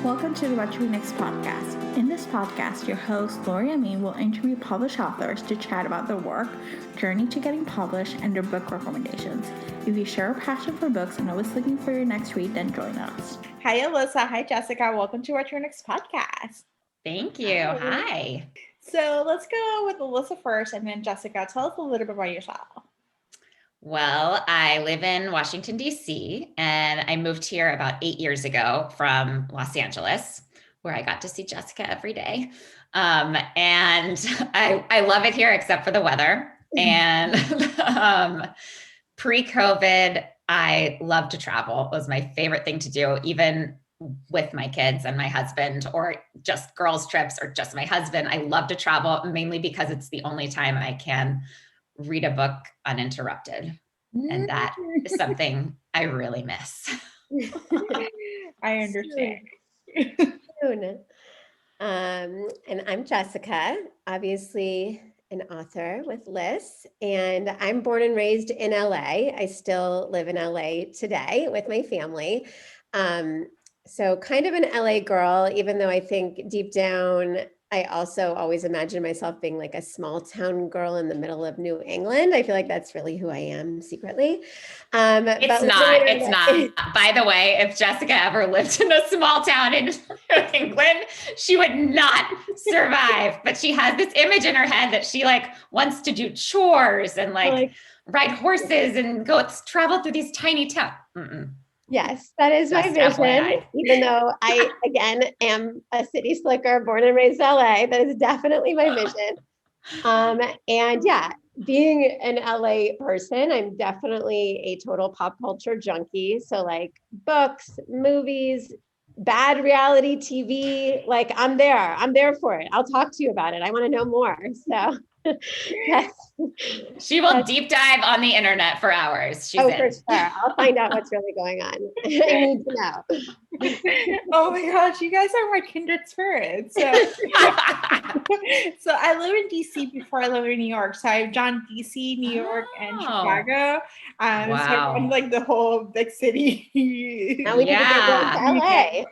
Welcome to the What to Read Next podcast. In this podcast, your host, Lori Amin, will interview published authors to chat about their work, journey to getting published, and their book recommendations. If you share a passion for books and always looking for your next read, then join us. Hi, Alyssa. Hi, Jessica. Welcome to What to Read Next podcast. Thank you. Hi. So let's go with Alyssa first, and then Jessica, tell us a little bit about yourself. Well, I live in Washington, D.C., and I moved here about 8 years ago from Los Angeles, where I got to see Jessica every day. And I love it here, except for the weather. And pre-COVID, I loved to travel. It was my favorite thing to do, even with my kids and my husband, or just girls' trips, or just my husband. I love to travel, mainly because it's the only time I can read a book uninterrupted. And that is something I really miss. I understand. And I'm Jessica, obviously an author with Liz, and I'm born and raised in LA. I still live in LA today with my family. So kind of an LA girl, even though I think deep down, I also always imagine myself being like a small town girl in the middle of New England. I feel like that's really who I am secretly. It's not. By the way, if Jessica ever lived in a small town in New England, she would not survive. But she has this image in her head that she wants to do chores and ride horses and travel through these tiny towns. Yes, that is my vision, FYI. Even though I, again, am a city slicker, born and raised LA, that is definitely my vision. And yeah, being an LA person, I'm definitely a total pop culture junkie. So books, movies, bad reality TV, I'm there for it. I'll talk to you about it. I want to know more. So yes. She will deep dive on the internet for hours. For sure. I'll find out what's really going on. I need to know. Oh my gosh, you guys are my kindred spirits. So, so I live in DC before I live in New York. So I've done DC, New York, and Chicago. Wow. So I'm the whole big city. Now we need to get to LA.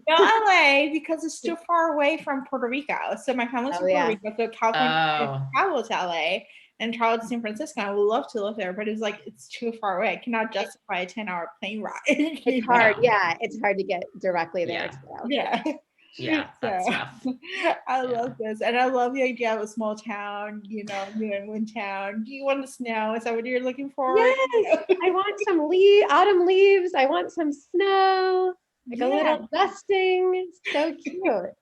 No, LA, because it's too far away from Puerto Rico. So my family's from Puerto Rico, so California travel to LA and travel to San Francisco. I would love to live there, but it's too far away. I cannot justify a 10-hour plane ride. It's hard. Yeah, it's hard to get directly there. Yeah. Yeah, that's tough. I love this. And I love the idea of a small town, New England town. Do you want the snow? Is that what you're looking for? Yes, I want some autumn leaves. I want some snow, a little dusting. It's so cute.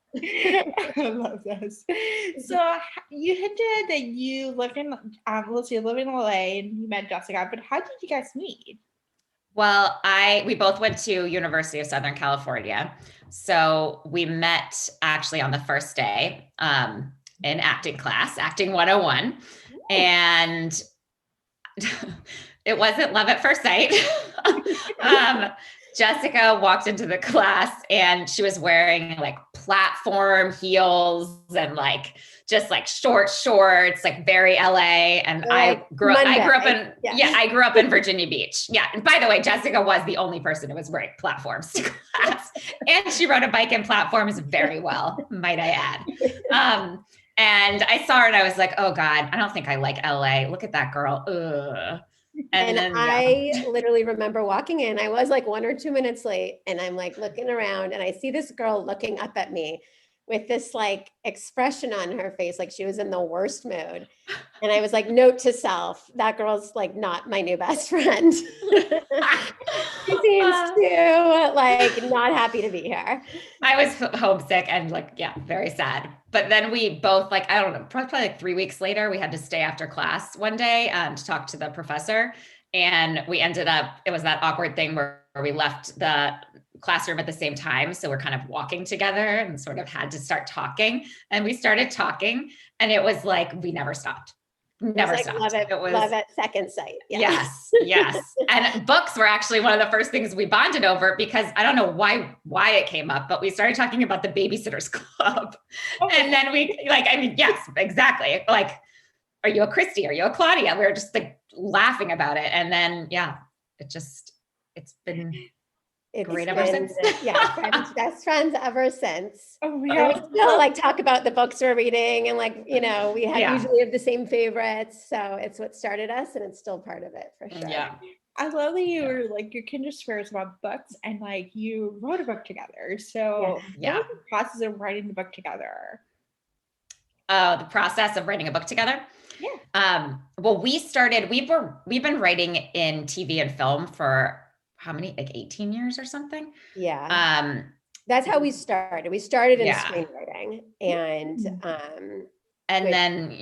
I love this. So you hinted that you live in, you live in LA and you met Jessica, but how did you guys meet? Well, we both went to University of Southern California. So we met actually on the first day in acting class, Acting 101. And it wasn't love at first sight. Jessica walked into the class and she was wearing platform heels and just short shorts, very LA. And I grew up in Virginia Beach. Yeah. And by the way, Jessica was the only person who was wearing platforms to class. And she rode a bike in platforms very well, might I add. And I saw her and I was like, oh God, I don't think I like LA. Look at that girl. Ugh. And then, I literally remember walking in, I was 1 or 2 minutes late and I'm looking around and I see this girl looking up at me with this expression on her face, she was in the worst mood. And I was note to self, that girl's not my new best friend. She seems too not happy to be here. I was homesick and very sad. But then we both I don't know, probably 3 weeks later, we had to stay after class one day to talk to the professor. And we ended up, it was that awkward thing where we left the classroom at the same time. So we're kind of walking together and sort of had to start talking. And we started talking and it was we never stopped. Never stopped. Love at second sight. Yeah. Yes. And books were actually one of the first things we bonded over because I don't know why it came up, but we started talking about the Babysitters Club. And then yes, exactly. Are you a Christy? Are you a Claudia? We were just laughing about it. And then, it's been Great ever since. Yeah, best friends ever since. Oh my And we God. still like talk about the books we're reading, and like, we usually have the same favorites. So it's what started us, and it's still part of it for sure. Yeah. I love that you were like, your kindred spirits about books, and like you wrote a book together. So what was the process of writing the book together? The process of writing a book together. Yeah. Well, we've been writing in TV and film for how many, like 18 years or something. Yeah. That's how we started. We started in screenwriting, and then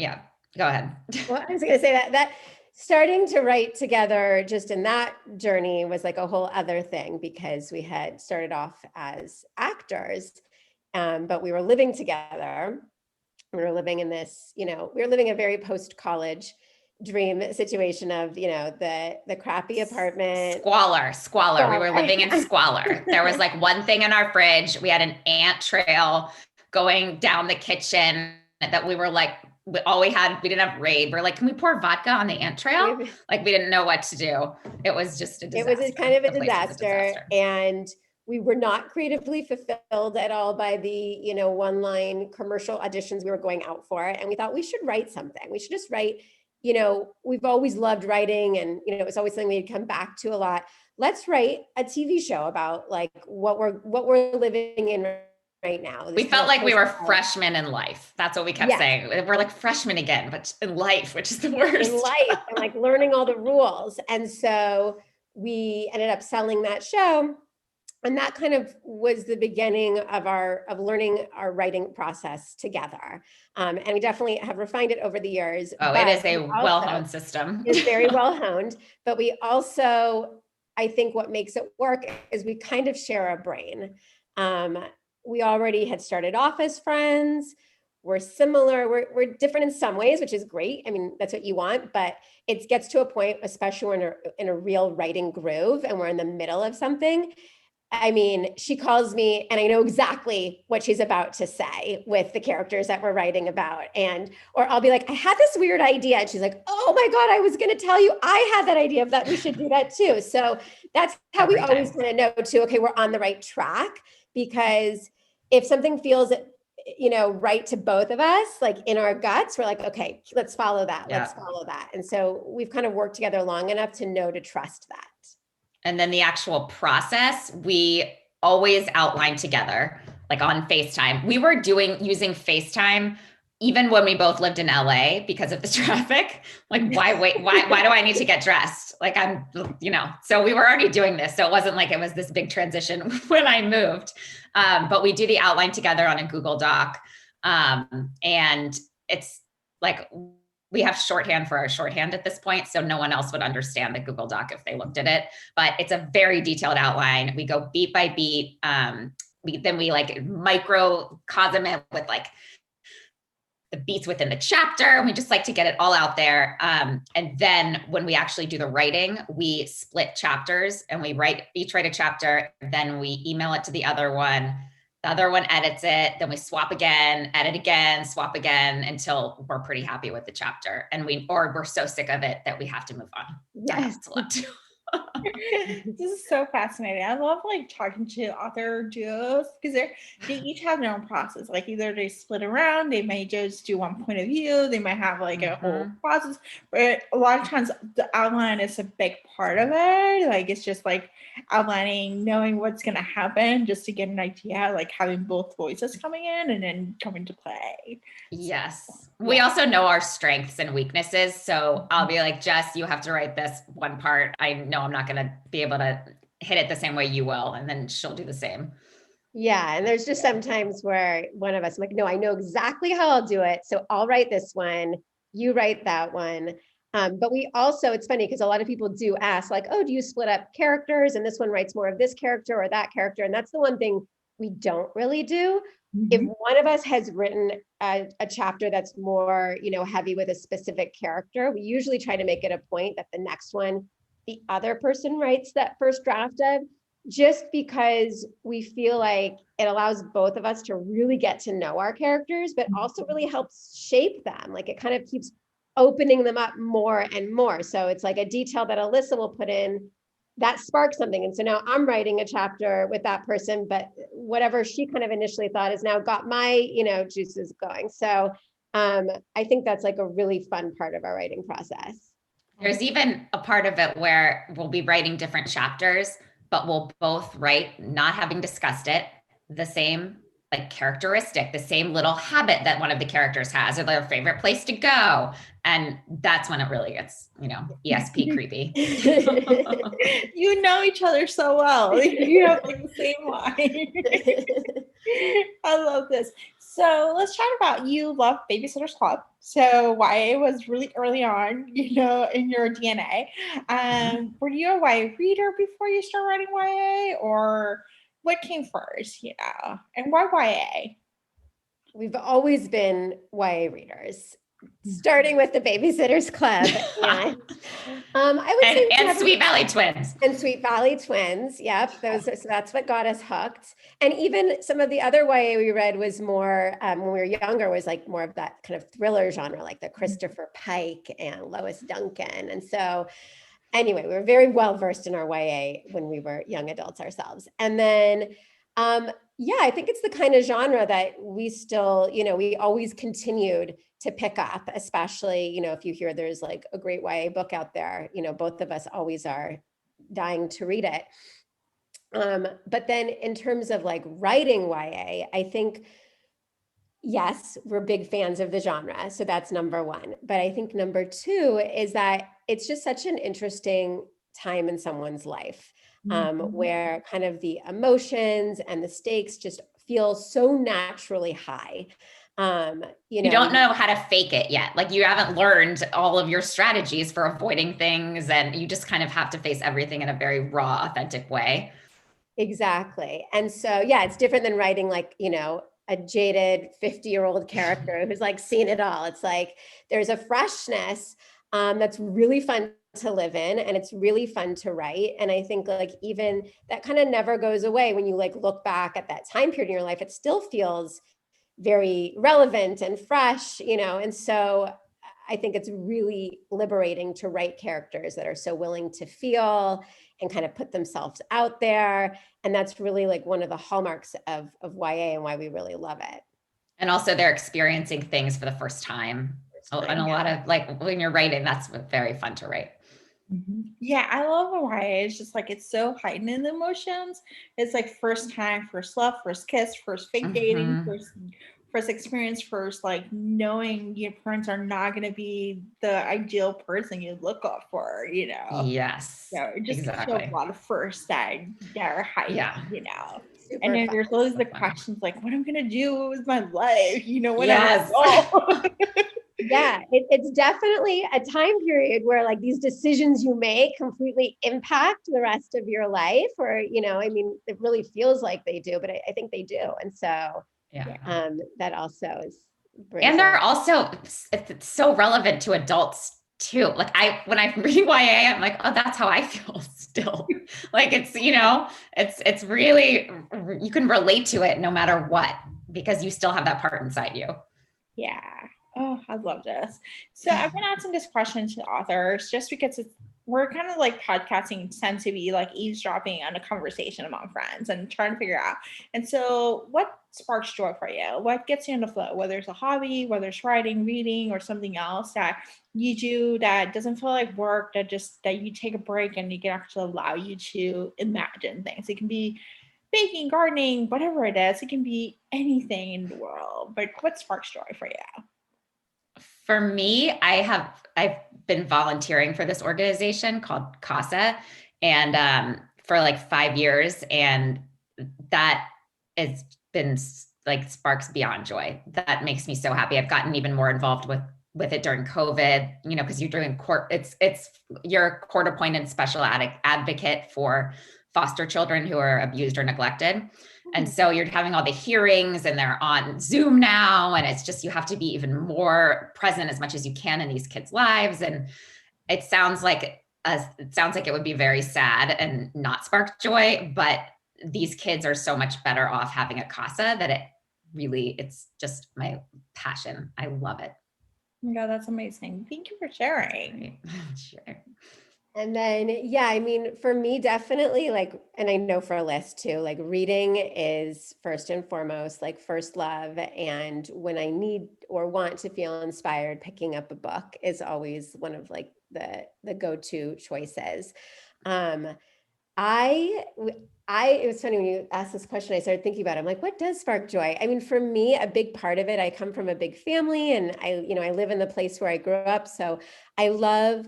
go ahead. Well, I was going to say that starting to write together just in that journey was like a whole other thing, because we had started off as actors, but we were living together. We were living in this, we were living a very post-college dream situation of, the crappy apartment. Squalor. We were living in squalor. There was like one thing in our fridge. We had an ant trail going down the kitchen that we were like, we didn't have Raid. We're like, can we pour vodka on the ant trail? Like, we didn't know what to do. It was just a disaster. It was kind of a disaster. And we were not creatively fulfilled at all by the, one-line commercial auditions we were going out for. And we thought we should write something. We should just write, we've always loved writing, and, it was always something we'd come back to a lot. Let's write a TV show about like what we're living in right now. We felt like we were freshmen in life. That's what we kept saying. We're like freshmen again, but in life, which is the worst. In life, and like learning all the rules. And so we ended up selling that show. And that kind of was the beginning of learning our writing process together. And we definitely have refined it over the years. Oh, it is a well-honed system. It's very well-honed, but we also, I think what makes it work is we kind of share a brain. We already had started off as friends. We're similar. We're different in some ways, which is great. I mean, that's what you want, but it gets to a point, especially when we're in a real writing groove and we're in the middle of something. I mean, she calls me and I know exactly what she's about to say with the characters that we're writing about. Or I'll be like, I had this weird idea. And she's like, oh my God, I was going to tell you, I had that idea of that. We should do that too. So that's how we always kind of know too, okay, we're on the right track, because if something feels, right to both of us, like in our guts, we're like, okay, let's follow that. Let's follow that. And so we've kind of worked together long enough to know to trust that. And then the actual process, we always outline together, like on FaceTime. We were using FaceTime even when we both lived in LA because of the traffic. Like, why do I need to get dressed? Like so we were already doing this. So it wasn't like it was this big transition when I moved. But we do the outline together on a Google Doc. And it's like, we have shorthand for our shorthand at this point, so no one else would understand the Google Doc if they looked at it. But it's a very detailed outline. We go beat by beat. We like microcosm it with like the beats within the chapter. And we just like to get it all out there. And then when we actually do the writing, we split chapters and we each write a chapter. Then we email it to the other one. The other one edits it, then we swap again, edit again, swap again until we're pretty happy with the chapter. And we're so sick of it that we have to move on. Yes. This is so fascinating. I love like talking to author duos because they each have their own process. Like either they split around, they may just do one point of view, they might have like a whole process. But a lot of times the outline is a big part of it. Like it's just like outlining, knowing what's going to happen just to get an idea, like having both voices coming in and then coming to play. Yes. We also know our strengths and weaknesses. So I'll be like, Jess, you have to write this one part. I know I'm not going to be able to hit it the same way you will. And then she'll do the same. Yeah. And there's just sometimes where one of us, I'm like, no, I know exactly how I'll do it. So I'll write this one. You write that one. But we also, it's funny because a lot of people do ask like, oh, do you split up characters? And this one writes more of this character or that character. And that's the one thing we don't really do. If one of us has written a chapter that's more, heavy with a specific character, we usually try to make it a point that the next one, the other person writes that first draft of, just because we feel like it allows both of us to really get to know our characters, but also really helps shape them. Like it kind of keeps opening them up more and more. So it's like a detail that Alyssa will put in that sparked something. And so now I'm writing a chapter with that person, but whatever she kind of initially thought has now got my, juices going. So I think that's like a really fun part of our writing process. There's even a part of it where we'll be writing different chapters, but we'll both write, not having discussed it, the same like characteristic, the same little habit that one of the characters has, or their favorite place to go. And that's when it really gets, ESP creepy. You know each other so well. You have like the same line. I love this. So let's chat about, you love Babysitter's Club. So YA was really early on, in your DNA. Were you a YA reader before you started writing YA, or what came first, and why YA? We've always been YA readers, starting with the Babysitter's Club. And I would say and Sweet Valley Twins. And Sweet Valley Twins. Yep. So that's what got us hooked. And even some of the other YA we read was more, when we were younger, was like more of that kind of thriller genre, like the Christopher Pike and Lois Duncan. And so anyway, we were very well versed in our YA when we were young adults ourselves. And then, I think it's the kind of genre that we still, we always continued to pick up, especially, if you hear there's like a great YA book out there, both of us always are dying to read it. But then in terms of like writing YA, I think, yes, we're big fans of the genre. So that's number one. But I think number two is that it's just such an interesting time in someone's life, where kind of the emotions and the stakes just feel so naturally high. You don't know how to fake it yet. Like you haven't learned all of your strategies for avoiding things, and you just kind of have to face everything in a very raw, authentic way. Exactly. And so, it's different than writing like, a jaded 50-year-old character who's like seen it all. It's like, there's a freshness that's really fun to live in, and it's really fun to write. And I think like even that kind of never goes away when you like look back at that time period in your life. It still feels very relevant and fresh, and so I think it's really liberating to write characters that are so willing to feel and kind of put themselves out there. And that's really like one of the hallmarks of YA and why we really love it. And also they're experiencing things for the first time. And a lot of like when you're writing, that's very fun to write. Yeah, I love YA. It's just like, it's so heightened in the emotions. It's like first time, first love, first kiss, first fake dating, first experience, first like knowing your parents are not going to be the ideal person you look up for, Yes. So it just gives you a lot of firsts that are heightened, Super and then fun. there's always the questions like, what I'm going to do with my life, when Yes. Yeah, it's definitely a time period where like these decisions you make completely impact the rest of your life, or, it really feels like they do, but I think they do. And so, that also is. And they're also, it's so relevant to adults too. Like when I'm reading YA, I'm like, oh, that's how I feel still. Like it's, it's really, you can relate to it no matter what, because you still have that part inside you. Yeah. Oh, I love this. So I've been asking this question to authors just because we're kind of like podcasting tends to be like eavesdropping on a conversation among friends and trying to figure out. And so what sparks joy for you? What gets you in the flow? Whether it's a hobby, whether it's writing, reading, or something else that you do that doesn't feel like work, that you take a break and you can actually allow you to imagine things. It can be baking, gardening, whatever it is. It can be anything in the world. But what sparks joy for you? For me, I've been volunteering for this organization called CASA, and for like 5 years, and that has been like sparks beyond joy. That makes me so happy. I've gotten even more involved with it during COVID, because you're doing you're court appointed special advocate for foster children who are abused or neglected. And so you're having all the hearings, and they're on Zoom now. And it's just, you have to be even more present as much as you can in these kids' lives. And it sounds like it would be very sad and not spark joy, but these kids are so much better off having a CASA that it's just my passion. I love it. Yeah, that's amazing. Thank you for sharing. Sure. And then, yeah, I mean, for me, definitely like, and I know for Alyssa too, like reading is first and foremost, like first love. And when I need or want to feel inspired, picking up a book is always one of like the go-to choices. I, it was funny when you asked this question, I started thinking about it. I'm like, what does spark joy? I mean, for me, a big part of it, I come from a big family and I live in the place where I grew up. So I love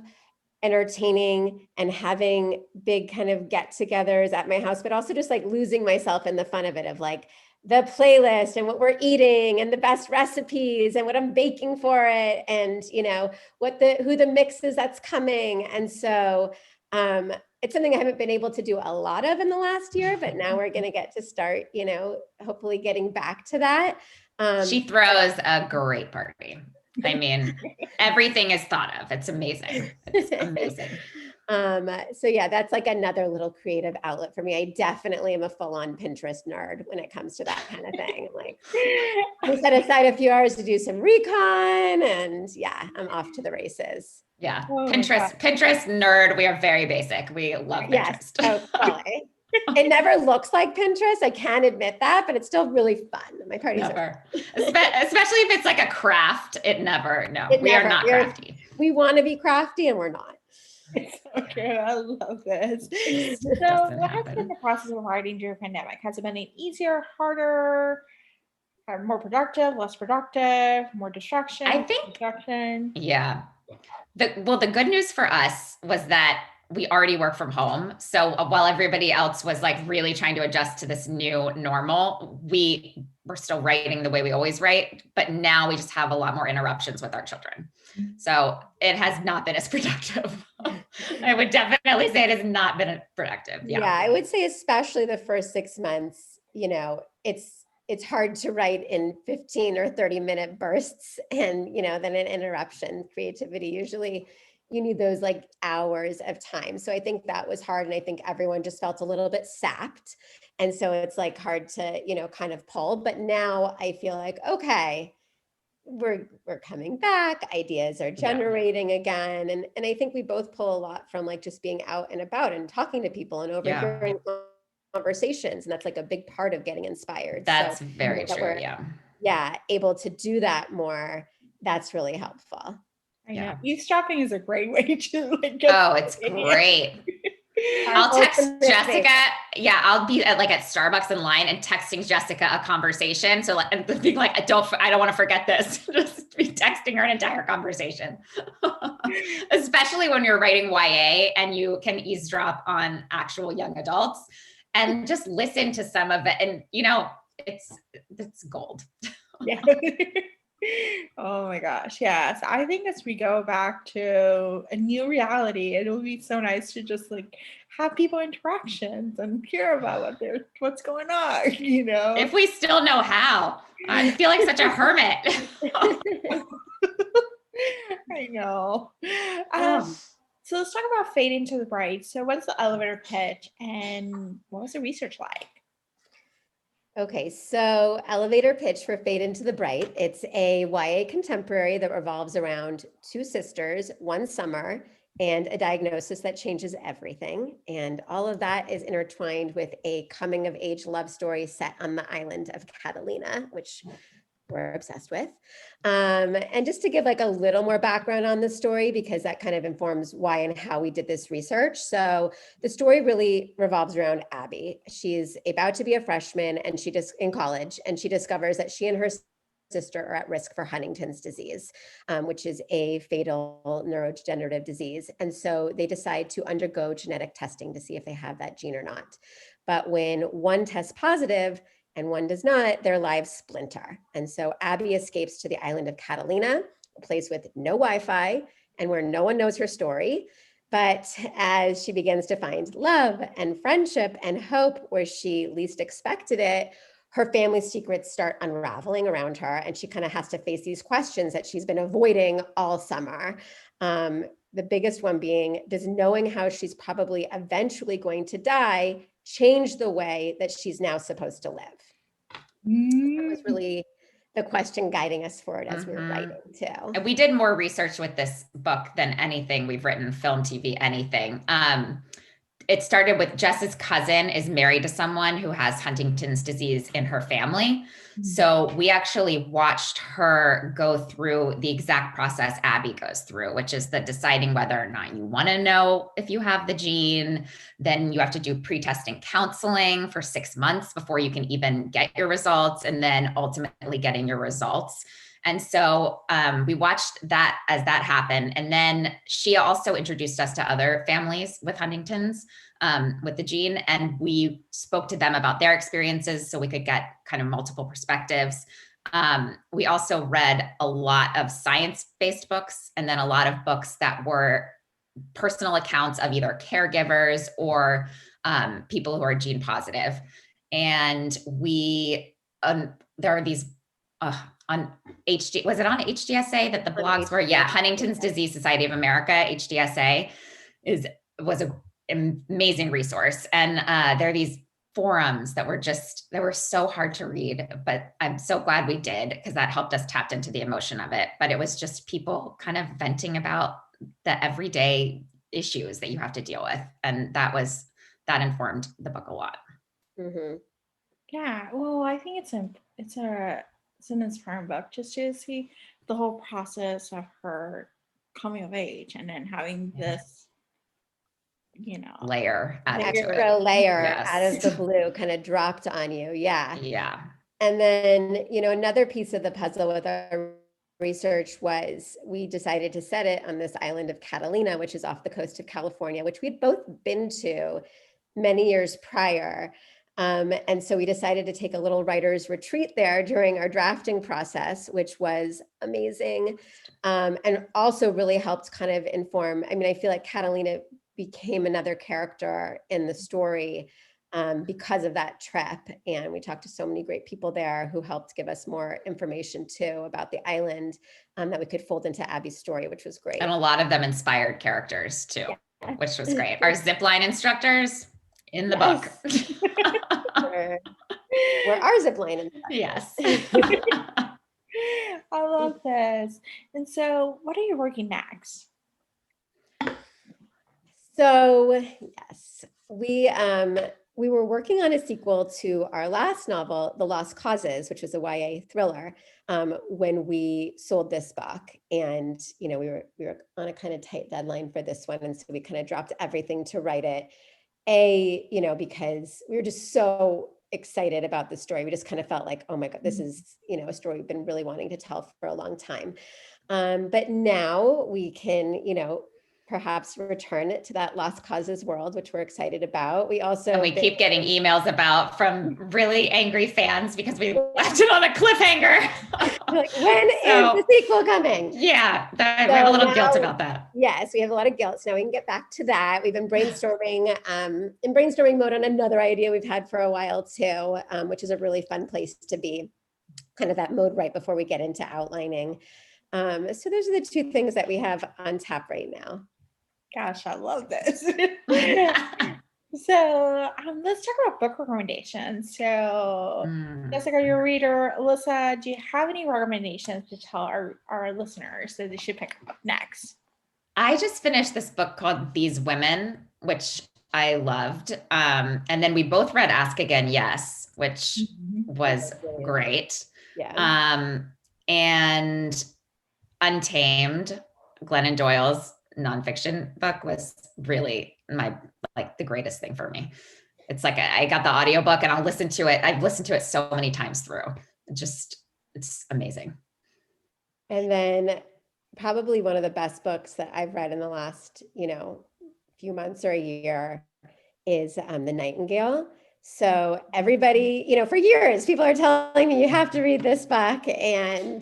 entertaining and having big kind of get-togethers at my house, but also just like losing myself in the fun of it, of like the playlist and what we're eating and the best recipes and what I'm baking for it, and who the mix is that's coming. And so it's something I haven't been able to do a lot of in the last year, but now we're going to get to start, hopefully getting back to that. She throws a great party. I mean, everything is thought of. It's amazing. It's amazing. So yeah, that's like another little creative outlet for me. I definitely am a full-on Pinterest nerd when it comes to that kind of thing. Like, I set aside a few hours to do some recon, and yeah, I'm off to the races. Yeah, Pinterest nerd. We are very basic. We love Pinterest. Yes, totally. It never looks like Pinterest. I can admit that, but it's still really fun. My parties never, especially if it's like a craft. We are not crafty. We want to be crafty and we're not. It's so true. I love this. So what has been the process of writing during the pandemic? Has it been easier, harder, more productive, less productive, more distraction? I think, yeah. The good news for us was that we already work from home. So while everybody else was like really trying to adjust to this new normal, we were still writing the way we always write, but now we just have a lot more interruptions with our children. So it has not been as productive. I would definitely say it has not been productive. Yeah, I would say especially the first 6 months, it's hard to write in 15 or 30-minute bursts, and then an interruption. Creativity, usually you need those like hours of time. So I think that was hard, and I think everyone just felt a little bit sapped, and so it's like hard to kind of pull. But now I feel like, okay, we're coming back, ideas are generating again, and I think we both pull a lot from like just being out and about and talking to people and overhearing conversations, and that's like a big part of getting inspired. That's very true. Yeah, able to do that more. That's really helpful. I know. Eavesdropping is a great way to like it's great. I'll text Jessica. Yeah, I'll be at Starbucks in line and texting Jessica a conversation. So and being like, I don't want to forget this. Just be texting her an entire conversation. Especially when you're writing YA and you can eavesdrop on actual young adults and just listen to some of it. And it's gold. Yeah. Oh my gosh. Yes. I think as we go back to a new reality, it will be so nice to just like have people interactions and hear about what's going on, If we still know how. I feel like such a hermit. I know. So let's talk about Fade into the Bright. So what's the elevator pitch and what was the research like? Okay, so elevator pitch for Fade into the Bright. It's a YA contemporary that revolves around two sisters, one summer, and a diagnosis that changes everything. And all of that is intertwined with a coming of age love story set on the island of Catalina, which we're obsessed with. And just to give like a little more background on the story, because that kind of informs why and how we did this research. So the story really revolves around Abby. She's about to be a freshman and in college, and she discovers that she and her sister are at risk for Huntington's disease, which is a fatal neurodegenerative disease. And so they decide to undergo genetic testing to see if they have that gene or not. But when one tests positive and one does not, their lives splinter. And so Abby escapes to the island of Catalina, a place with no Wi-Fi and where no one knows her story. But as she begins to find love and friendship and hope where she least expected it, her family's secrets start unraveling around her, and she kind of has to face these questions that she's been avoiding all summer. The biggest one being, does knowing how she's probably eventually going to die change the way that she's now supposed to live? That was really a question guiding us forward as we were writing too. And we did more research with this book than anything we've written, film, TV, anything. It started with Jess's cousin is married to someone who has Huntington's disease in her family. So we actually watched her go through the exact process Abby goes through, which is the deciding whether or not you want to know if you have the gene. Then you have to do pre-testing counseling for 6 months before you can even get your results, and then ultimately getting your results. And so we watched that as that happened. And then she also introduced us to other families with Huntington's with the gene. And we spoke to them about their experiences so we could get kind of multiple perspectives. We also read a lot of science-based books, and then a lot of books that were personal accounts of either caregivers or people who are gene positive. And we, there are these, on was it on HDSA that the blogs were? Yeah. Huntington's Disease Society of America, HDSA was an amazing resource. And there are these forums that were so hard to read, but I'm so glad we did, because that helped us tap into the emotion of it. But it was just people kind of venting about the everyday issues that you have to deal with. And that informed the book a lot. Mm-hmm. Yeah. Well, I think it's an inspiring book just to see the whole process of her coming of age and then having this, layer extra layer out of the blue kind of dropped on you. Yeah. Yeah. And then, another piece of the puzzle with our research was we decided to set it on this island of Catalina, which is off the coast of California, which we'd both been to many years prior. And so we decided to take a little writer's retreat there during our drafting process, which was amazing. And also really helped kind of inform, I feel like Catalina became another character in the story because of that trip. And we talked to so many great people there who helped give us more information too about the island that we could fold into Abby's story, which was great. And a lot of them inspired characters too, which was great. Our zipline instructors in the book. We're our zipline in the book. Yes. I love this. And so what are you working next? So yes, we were working on a sequel to our last novel, The Lost Causes, which was a YA thriller, when we sold this book. And, we were on a kind of tight deadline for this one. And so we kind of dropped everything to write it. Because we were just so excited about the story. We just kind of felt like, oh my God, this is, a story we've been really wanting to tell for a long time. But now we can, perhaps return it to that Lost Causes world, which we're excited about. We keep getting emails from really angry fans because we left it on a cliffhanger. Like, when is the sequel coming? Yeah, we have a little guilt about that. Yes, we have a lot of guilt. So now we can get back to that. We've been brainstorming in brainstorming mode on another idea we've had for a while too, which is a really fun place to be, kind of that mode right before we get into outlining. So those are the two things that we have on tap right now. Gosh, I love this. So let's talk about book recommendations. So Jessica, your reader, Alyssa, do you have any recommendations to tell our listeners that they should pick up next? I just finished this book called These Women, which I loved. And then we both read Ask Again, Yes, which was great. Yeah. And Untamed, Glennon Doyle's nonfiction book, was really the greatest thing for me. It's like I got the audiobook and I'll listen to it. I've listened to it so many times through. It's amazing. And then probably one of the best books that I've read in the last, few months or a year is The Nightingale. So everybody, for years, people are telling me you have to read this book, and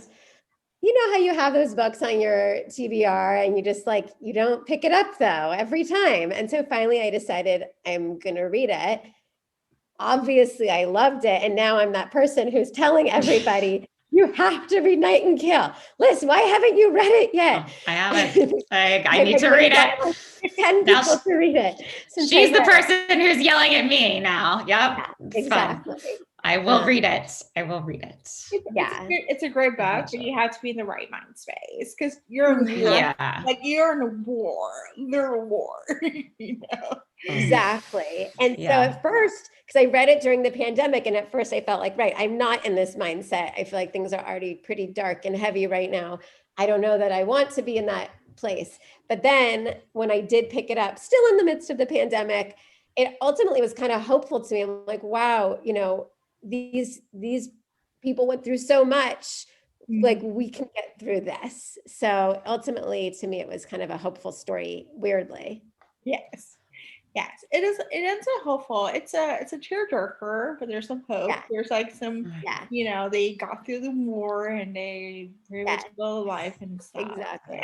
you know how you have those books on your TBR and you just you don't pick it up though every time. And so finally I decided I'm going to read it. Obviously I loved it. And now I'm that person who's telling everybody, you have to read Nightingale. Liz, why haven't you read it yet? Oh, I haven't. I need to read it. 10 people to read it. She's the person who's yelling at me now. Yep. Yeah, exactly. I will read it. I will read it. It's a great book, but you have to be in the right mind space because you're in war. Yeah. Like you're in a war. They're a war. You know? Exactly. And so at first, because I read it during the pandemic, and at first I felt like, right, I'm not in this mindset. I feel like things are already pretty dark and heavy right now. I don't know that I want to be in that place. But then when I did pick it up, still in the midst of the pandemic, it ultimately was kind of hopeful to me. I'm like, wow, you know, these people went through so much, like we can get through this. So ultimately to me, it was kind of a hopeful story, weirdly. Yes, it is. It ends up hopeful. It's a tearjerker, but there's some hope. Yeah. There's like some, you know, they got through the war and they were able to build a life and stuff. Exactly.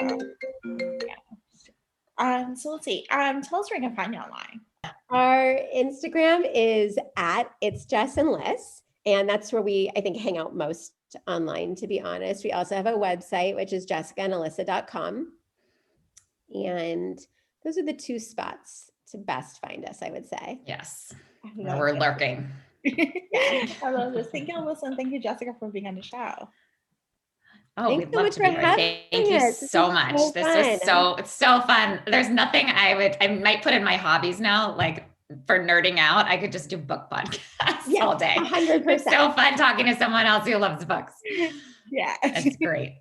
So let's see. Tell us where you can find you online. Our Instagram is at It's Jess and Liz, and that's where we, I think, hang out most online, to be honest. We also have a website, which is jessicaandalyssa.com. And those are the two spots to best find us, I would say. Yes. We're lurking. I love this. Thank you, Alyssa, and thank you, Jessica, for being on the show. Oh, Thanks we'd so love much to be for here. Thank you so much. This was it's so fun. There's nothing I might put in my hobbies now, like for nerding out. I could just do book podcasts all day. 100%. It's so fun talking to someone else who loves books. Yeah. It's great.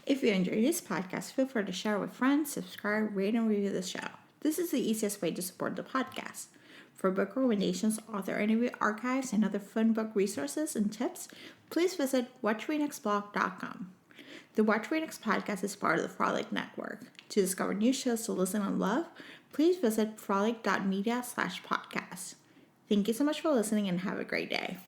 If you enjoyed this podcast, feel free to share with friends, subscribe, rate, and review the show. This is the easiest way to support the podcast. For book recommendations, author interview archives, and other fun book resources and tips, please visit WatchReadNextBlog.com. The Watch Read Next podcast is part of the Frolic Network. To discover new shows to listen and love, please visit frolic.media/podcast. Thank you so much for listening and have a great day.